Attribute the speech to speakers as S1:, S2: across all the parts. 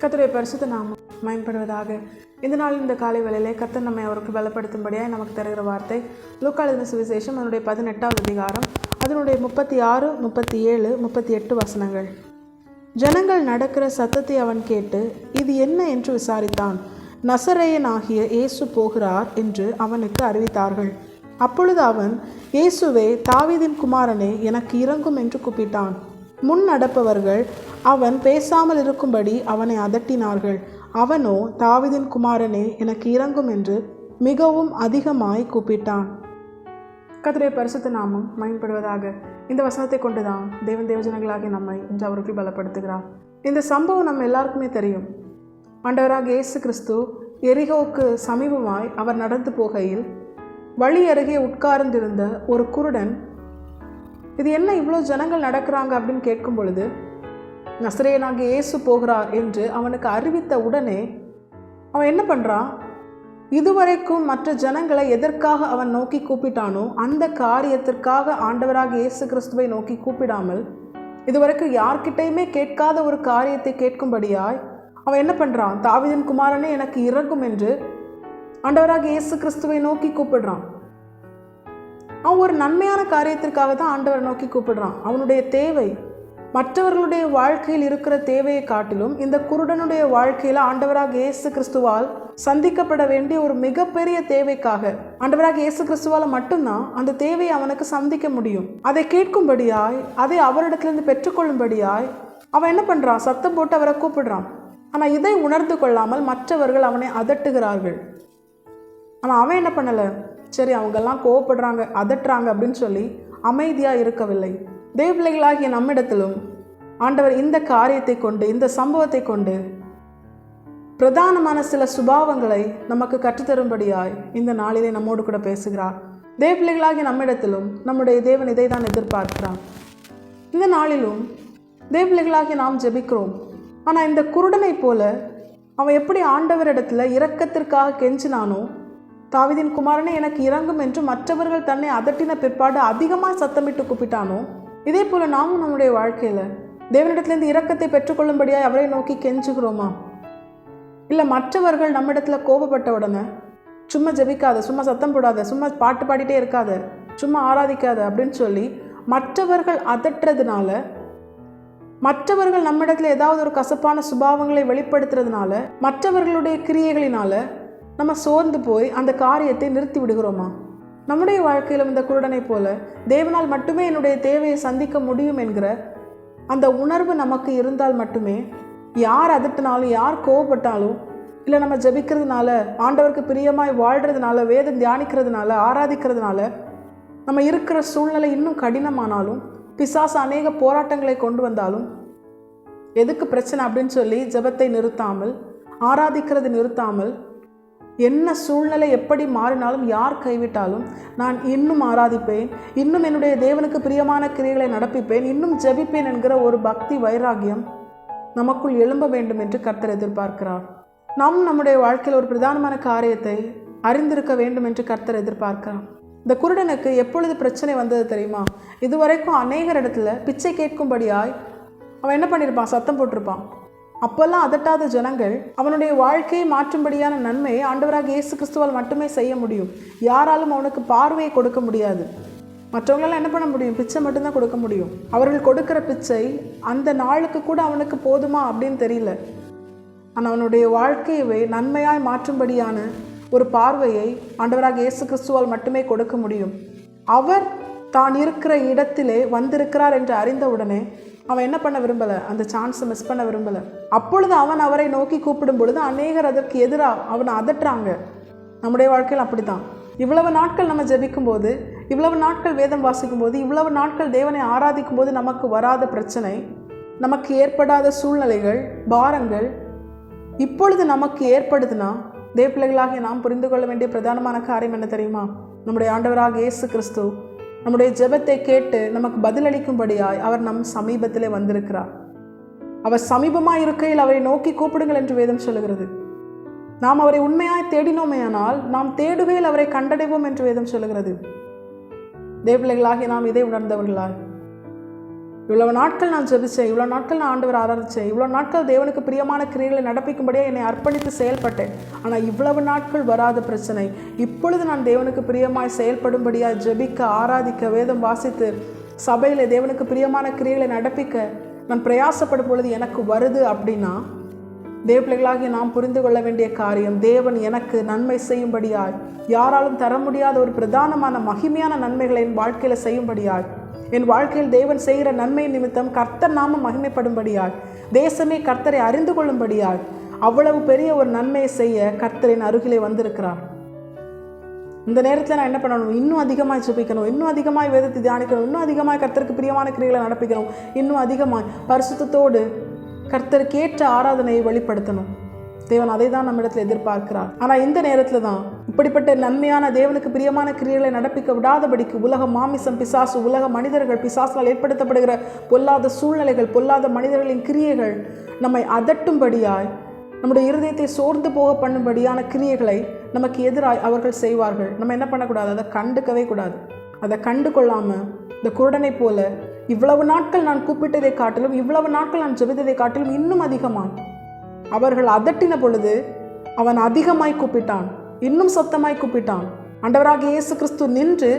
S1: கர்த்தருடைய பரிசுத்த நாமம் மகிமைப்படுவதாக. இந்த நாள் இந்த காலை வேளையிலே கர்த்தர் நம்மை அவருக்கு பலப்படுத்தும்படியாக நமக்கு தருகிற வார்த்தை லூக்கா எழுதின சுவிசேஷம் அதனுடைய 18வது அதிகாரம் அதனுடைய 36, 37, 38 வசனங்கள். ஜனங்கள் நடக்கிற சத்தத்தை அவன் கேட்டு இது என்ன என்று விசாரித்தான். நசரேயனாகிய இயேசு போகிறார் என்று அவனுக்கு அறிவித்தார்கள். அப்பொழுது அவன், இயேசுவே, தாவீதின் குமாரனே, எனக்கு இரங்கும் என்று கூப்பிட்டான். முன் நடப்பவர்கள் அவன் பேசாமல் இருக்கும்படி அவனை அதட்டினார்கள். அவனோ, தாவீதின் குமாரனே, எனக்கு இரங்கும் என்று மிகவும் அதிகமாய் கூப்பிட்டான். கர்த்தருடைய பரிசுத்த நாமம் மகிமைப்படுவதாக. இந்த வசனத்தை கொண்டுதான் தேவன் தேவஜனங்களாகிய நம்மை இன்று அவருக்குள் பலப்படுத்துகிறார். இந்த சம்பவம் நம்ம எல்லாருக்குமே தெரியும். ஆண்டவராக இயேசு கிறிஸ்து எரிகோவுக்கு சமீபமாய் அவர் நடந்து போகையில் வழி அருகே உட்கார்ந்திருந்த ஒரு குருடன், இது என்ன இவ்வளோ ஜனங்கள் நடக்கிறாங்க அப்படின்னு கேட்கும் பொழுது, நசரேயனாகிய இயேசு போகிறார் என்று அவனுக்கு அறிவித்த உடனே அவன் என்ன பண்ணுறான்? இதுவரைக்கும் மற்ற ஜனங்களை எதற்காக அவன் நோக்கி கூப்பிட்டானோ அந்த காரியத்திற்காக ஆண்டவராக இயேசு கிறிஸ்துவை நோக்கி கூப்பிடாமல் இதுவரைக்கும் யார்கிட்டையுமே கேட்காத ஒரு காரியத்தை கேட்கும்படியாய் அவன் என்ன பண்ணுறான்? தாவீதின் குமாரனே, எனக்கு இரங்கும் என்று ஆண்டவராக இயேசு கிறிஸ்துவை நோக்கி கூப்பிடுறான். அவன் ஒரு நன்மையான காரியத்திற்காக தான் ஆண்டவரை நோக்கி கூப்பிடுறான். அவனுடைய தேவை மற்றவர்களுடைய வாழ்க்கையில் இருக்கிற தேவையை காட்டிலும் இந்த குருடனுடைய வாழ்க்கையில் ஆண்டவராக இயேசு கிறிஸ்துவால் சந்திக்கப்பட வேண்டிய ஒரு மிகப்பெரிய தேவைக்காக ஆண்டவராக இயேசு கிறிஸ்துவால் மட்டும்தான் அந்த தேவையை அவனுக்கு சந்திக்க முடியும். அதை கேட்கும்படியாய், அதை அவரிடத்திலிருந்து பெற்றுக்கொள்ளும்படியாய் அவன் என்ன பண்ணுறான்? சத்தம் போட்டு அவரை கூப்பிடுறான். ஆனால் இதை உணர்ந்து கொள்ளாமல் மற்றவர்கள் அவனை அதட்டுகிறார்கள். ஆனால் அவன் என்ன பண்ணலை? சரி, அவங்கெல்லாம் கோவப்படுறாங்க, அதட்டுறாங்க அப்படின்னு சொல்லி அமைதியாக இருக்கவில்லை. தேவ பிள்ளைகளாகிய நம்மிடத்திலும் ஆண்டவர் இந்த காரியத்தை கொண்டு, இந்த சம்பவத்தை கொண்டு பிரதானமான சில சுபாவங்களை நமக்கு கற்றுத்தரும்படியாய் இந்த நாளிலே நம்மோடு கூட பேசுகிறார். தேவ பிள்ளைகளாகிய நம்மிடத்திலும் நம்முடைய தேவன் இதை தான் எதிர்பார்க்கிறான். இந்த நாளிலும் தேவ பிள்ளைகளாகிய நாம் ஜெபிக்கிறோம். ஆனால் இந்த குருடனை போல அவன் எப்படி ஆண்டவரிடத்தில் இரக்கத்திற்காக கெஞ்சினானோ, தாவீதின் குமாரனே, எனக்கு இரங்கும் என்று மற்றவர்கள் தன்னை அதட்டின பிற்பாடு அதிகமாக சத்தமிட்டு கூப்பிட்டானோ, இதே போல் நாமும் நம்முடைய வாழ்க்கையில் தேவனிடத்திலிருந்து இரக்கத்தை பெற்றுக்கொள்ளும்படியாக அவரை நோக்கி கெஞ்சுகிறோமா? இல்லை மற்றவர்கள் நம்மிடத்தில் கோபப்பட்ட உடனே சும்மா ஜெபிக்காத, சும்மா சத்தம் போடாத, சும்மா பாட்டு பாடிட்டே இருக்காத, சும்மா ஆராதிக்காத அப்படின்னு சொல்லி மற்றவர்கள் அதட்டுறதுனால, மற்றவர்கள் நம்மிடத்தில் ஏதாவது ஒரு கசப்பான சுபாவங்களை வெளிப்படுத்துறதுனால, மற்றவர்களுடைய கிரியைகளினால நம்ம சோர்ந்து போய் அந்த காரியத்தை நிறுத்தி விடுகிறோமா? நம்முடைய வாழ்க்கையிலும் இந்த குருடனை போல தேவனால் மட்டுமே என்னுடைய தேவையை சந்திக்க முடியும் என்கிற அந்த உணர்வு நமக்கு இருந்தால் மட்டுமே, யார் அதட்டினாலும், யார் கோவப்பட்டாலும், இல்லை நம்ம ஜெபிக்கிறதுனால, ஆண்டவருக்கு பிரியமாய் வாழ்கிறதுனால, வேதம் தியானிக்கிறதுனால, ஆராதிக்கிறதுனால நம்ம இருக்கிற சூழ்நிலை இன்னும் கடினமானாலும், பிசாசு அநேக போராட்டங்களை கொண்டு வந்தாலும், எதுக்கு பிரச்சனை அப்படின்னு சொல்லி ஜெபத்தை நிறுத்தாமல், ஆராதிக்கிறது நிறுத்தாமல், என்ன சூழ்நிலை எப்படி மாறினாலும், யார் கைவிட்டாலும் நான் இன்னும் ஆராதிப்பேன், இன்னும் என்னுடைய தேவனுக்கு பிரியமான கிரியைகளை நடப்பிப்பேன், இன்னும் ஜெபிப்பேன் என்கிற ஒரு பக்தி வைராகியம் நமக்குள் எழும்ப வேண்டும் என்று கர்த்தர் எதிர்பார்க்கிறார். நாம் நம்முடைய வாழ்க்கையில் ஒரு பிரதானமான காரியத்தை அறிந்திருக்க வேண்டும் என்று கர்த்தர் எதிர்பார்க்கிறார். இந்த குருடனுக்கு எப்பொழுது பிரச்சனை வந்தது தெரியுமா? இதுவரைக்கும் அநேகர் இடத்துல பிச்சை கேட்கும்படியாய் அவன் என்ன பண்ணியிருப்பான்? சத்தம் போட்டிருப்பான். அப்போல்லாம் அதட்டாத ஜனங்கள் அவனுடைய வாழ்க்கையை மாற்றும்படியான நன்மையை ஆண்டவராக இயேசு கிறிஸ்துவால் மட்டுமே செய்ய முடியும். யாராலும் அவனுக்கு பார்வையை கொடுக்க முடியாது. மற்றவங்களெல்லாம் என்ன பண்ண முடியும்? பிச்சை மட்டும்தான் கொடுக்க முடியும். அவர்கள் கொடுக்கிற பிச்சை அந்த நாளுக்கு கூட அவனுக்கு போதுமா அப்படின்னு தெரியல. ஆனால் அவனுடைய வாழ்க்கையவே நன்மையாய் மாற்றும்படியான ஒரு பார்வையை ஆண்டவராக இயேசு கிறிஸ்துவால் மட்டுமே கொடுக்க முடியும். அவர் தான் இருக்கிற இடத்திலே வந்திருக்கிறார் என்று அறிந்தவுடனே அவன் என்ன பண்ண விரும்பலை? அந்த சான்ஸை மிஸ் பண்ண விரும்பலை. அப்பொழுது அவன் அவரை நோக்கி கூப்பிடும் பொழுது அநேகர் அதற்கு எதிராக அவனை அதட்டுறாங்க. நம்முடைய வாழ்க்கையில் அப்படி தான். இவ்வளவு நாட்கள் நம்ம ஜெபிக்கும் போது, இவ்வளவு நாட்கள் வேதம் வாசிக்கும் போது, இவ்வளவு நாட்கள் தேவனை ஆராதிக்கும் போது நமக்கு வராத பிரச்சனை, நமக்கு ஏற்படாத சூழ்நிலைகள், பாரங்கள் இப்பொழுது நமக்கு ஏற்படுதுன்னா, தேவ பிள்ளைகளாகிய நாம் புரிந்து கொள்ள வேண்டிய பிரதானமான காரியம் என்ன தெரியுமா? நம்முடைய ஆண்டவராக இயேசு கிறிஸ்து நம்முடைய ஜெபத்தை கேட்டு நமக்கு பதிலளிக்கும்படியாய் அவர் நம் சமீபத்திலே வந்திருக்கிறார். அவர் சமீபமாய் இருக்கையில் அவரை நோக்கி கூப்பிடுங்கள் என்று வேதம் சொல்லுகிறது. நாம் அவரை உண்மையாய் தேடினோமேயானால் நாம் தேடுகையில் அவரை கண்டடைவோம் என்று வேதம் சொல்லுகிறது. தேவ பிள்ளைகளாகிய நாம் இதை உணர்ந்தவர்களாய் இவ்வளவு நாட்கள் நான் ஜெபிச்சேன், இவ்வளோ நாட்கள் நான் ஆண்டவர் ஆராதிச்சேன், இவ்வளோ நாட்கள் தேவனுக்கு பிரியமான கிரியைகளை நடப்பிக்கும்படியாக என்னை அர்ப்பணித்து செயல்பட்டேன். ஆனால் இவ்வளவு நாட்கள் வராத பிரச்சனை, இப்பொழுது நான் தேவனுக்கு பிரியமாய் செயல்படும்படியாக ஜெபிக்க, ஆராதிக்க, வேதம் வாசித்து சபையில் தேவனுக்கு பிரியமான கிரியைகளை நடப்பிக்க நான் பிரயாசப்படும் பொழுது எனக்கு வருது அப்படின்னா, தேவ பிள்ளைகளாகி நாம் புரிந்து கொள்ள வேண்டிய காரியம், தேவன் எனக்கு நன்மை செய்யும்படியாய், யாராலும் தர முடியாத ஒரு பிரதானமான மகிமையான நன்மைகளை என் வாழ்க்கையில் செய்யும்படியாய், என் வாழ்க்கையில் தேவன் செய்கிற நன்மை நிமித்தம் கர்த்தர் நாம மகிமைப்படும்படியாய், தேசமே கர்த்தரை அறிந்து கொள்ளும்படியாய், அவ்வளவு பெரிய ஒரு நன்மையை செய்ய கர்த்தரின் அருகிலே வந்திருக்கிறார். இந்த நேரத்தில் நான் என்ன பண்ணணும்? இன்னும் அதிகமாக ஜெபிக்கணும், இன்னும் அதிகமாக வேதத்தை தியானிக்கணும், இன்னும் அதிகமாக கர்த்தருக்கு பிரியமான கிரியைகளை நடப்பிக்கணும், இன்னும் அதிகமாக பரிசுத்தத்தோடு கர்த்தருக்கு ஏற்ற ஆராதனையை வெளிப்படுத்தணும். தேவன் அதை தான் நம்ம இடத்துல எதிர்பார்க்கிறார். ஆனால் இந்த நேரத்தில் தான் இப்படிப்பட்ட நன்மையான தேவனுக்கு பிரியமான கிரியைகளை நடப்பிக்க விடாதபடிக்கு உலக மாமிசம், பிசாசு, உலக மனிதர்கள், பிசாசால் ஏற்படுத்தப்படுகிற பொல்லாத சூழ்நிலைகள், பொல்லாத மனிதர்களின் கிரியைகள் நம்மை அதட்டும்படியாய், நம்முடைய இருதயத்தை சோர்ந்து போக பண்ணும்படியான கிரியைகளை நமக்கு எதிராய் அவர்கள் செய்வார்கள். நம்ம என்ன பண்ணக்கூடாது? அதை கண்டுக்கவே கூடாது. அதை கண்டு கொள்ளாமல் இந்த குருடனை போல இவ்வளவு நாட்கள் நான் கூப்பிட்டதை காட்டிலும், இவ்வளவு நாட்கள் நான் ஜெபித்ததை காட்டிலும் இன்னும் அதிகமாக அவர்கள் அதட்டின பொழுது அவன் அதிகமாய் கூப்பிட்டான், இன்னும் சத்தமாய் கூப்பிட்டான். ஆண்டவராகிய இயேசு கிறிஸ்து நின்று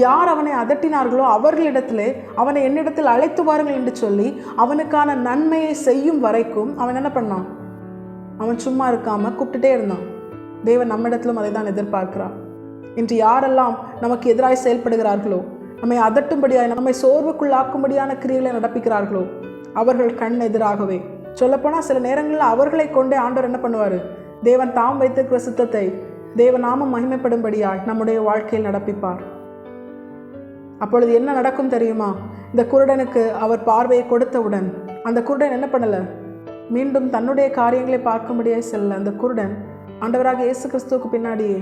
S1: யார் அவனை அதட்டினார்களோ அவர்களிடத்திலே அவனை என்னிடத்தில் அழைத்து வாருங்கள் என்று சொல்லி அவனுக்கான நன்மையை செய்யும் வரைக்கும் அவன் என்ன பண்ணான்? அவன் சும்மா இருக்காம கூப்பிட்டுட்டே இருந்தான். தேவன் நம்மிடத்திலும் அதை தான் எதிர்பார்க்கிறார். இன்று யாரெல்லாம் நமக்கு எதிராய் செயல்படுகிறார்களோ, நம்மை அதட்டும்படியாய், நம்மை சோர்வுக்குள்ளாக்கும்படியான கிரியைகளை நடப்பிக்கிறார்களோ, அவர்கள் கண் எதிராகவே, சொல்லப்போனால் சில நேரங்களில் அவர்களை கொண்டே ஆண்டவர் என்ன பண்ணுவார்? தேவன் தாம் வைத்திருக்கிற சித்தத்தை தேவநாமம் மகிமைப்படும்படியாய் நம்முடைய வாழ்க்கையில் நடப்பிப்பார். அப்பொழுது என்ன நடக்கும் தெரியுமா? இந்த குருடனுக்கு அவர் பார்வையை கொடுத்தவுடன் அந்த குருடன் என்ன பண்ணலை? மீண்டும் தன்னுடைய காரியங்களை பார்க்கும்படியாய் செல்ல அந்த குருடன் ஆண்டவராக இயேசு கிறிஸ்துவுக்கு பின்னாடியே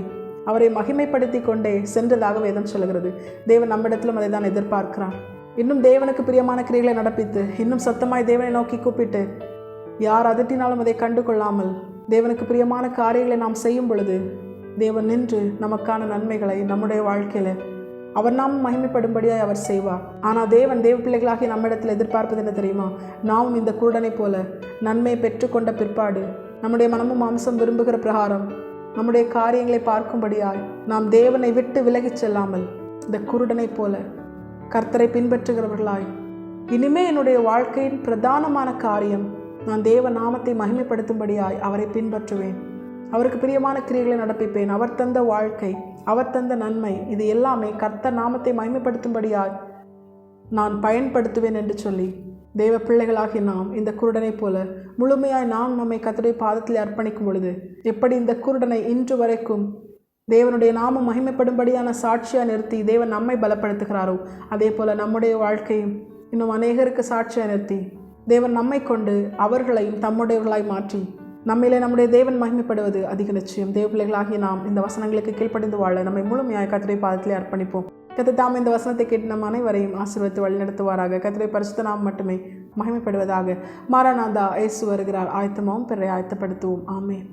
S1: அவரை மகிமைப்படுத்தி கொண்டே சென்றதாக வேதம் சொல்கிறது. தேவன் நம்மிடத்திலும் அதை தான் எதிர்பார்க்கிறார். இன்னும் தேவனுக்கு பிரியமான கிரியைகளை நடப்பித்து, இன்னும் சத்தமாய் தேவனை நோக்கி கூப்பிட்டு, யார் அதட்டினாலும் அதை கண்டு கொள்ளாமல் தேவனுக்கு பிரியமான காரியங்களை நாம் செய்யும் பொழுது தேவன் நின்று நமக்கான நன்மைகளை நம்முடைய வாழ்க்கையில் அவர் நாம் மகிமைப்படும்படியாய் அவர் செய்வார். ஆனால் தேவன் தேவ பிள்ளைகளாகி நம்மிடத்தில் எதிர்பார்ப்பது என்ன தெரியுமா? நாமும் இந்த குருடனை போல நன்மையை பெற்றுக்கொண்ட பிற்பாடு நம்முடைய மனமும் மாம்சம் விரும்புகிற பிரகாரம் நம்முடைய காரியங்களை பார்க்கும்படியாய் நாம் தேவனை விட்டு விலகிச் செல்லாமல் இந்த குருடனை போல கர்த்தரை பின்பற்றுகிறவர்களாய், இனிமே என்னுடைய வாழ்க்கையின் பிரதானமான காரியம் நான் தேவ நாமத்தை மகிமைப்படுத்தும்படியாய் அவரை பின்பற்றுவேன், அவருக்கு பிரியமான கிரியைகளை நடப்பிப்பேன், அவர் தந்த வாழ்க்கை, அவர் தந்த நன்மை, இது எல்லாமே கர்த்தர் நாமத்தை மகிமைப்படுத்தும்படியாய் நான் பயன்படுத்துவேன் என்று சொல்லி தேவ பிள்ளைகளாகி நாம் இந்த குருடனை போல முழுமையாய் நாம் நம்மை கர்த்தருடைய பாதத்தில் அர்ப்பணிக்கும் பொழுது எப்படி இந்த குருடனை இன்று வரைக்கும் தேவனுடைய நாமம் மகிமைப்படும்படியான சாட்சியாக நிறுத்தி தேவன் நம்மை பலப்படுத்துகிறாரோ, அதே போல் நம்முடைய வாழ்க்கையும் இன்னும் அநேகருக்கு சாட்சியாக நிறுத்தி தேவன் நம்மை கொண்டு அவர்களையும் தம்முடையவர்களாய் மாற்றி நம்மிலே நம்முடைய தேவன் மகிமைப்படுவது அதிக நிச்சயம். தேவ பிள்ளைகளாகி நாம் இந்த வசனங்களுக்கு கீழ்ப்படிந்து வாழ நம்மை முழுமையாய் கர்த்தருடைய பாதத்திலே அர்ப்பணிப்போம். கர்த்தர் தாம் இந்த வசனத்தை கேட்டு நம் அனைவரையும் ஆசீர்வதித்து வழிநடத்துவாராக. கர்த்தருடைய பரிசுத்த நாமம் மட்டுமே மகிமைப்படுவதாக. மாரநாதா, இயேசு வருகிறார், ஆயத்தமாகவும் பிறரை ஆயத்தப்படுத்துவோம். ஆமென்.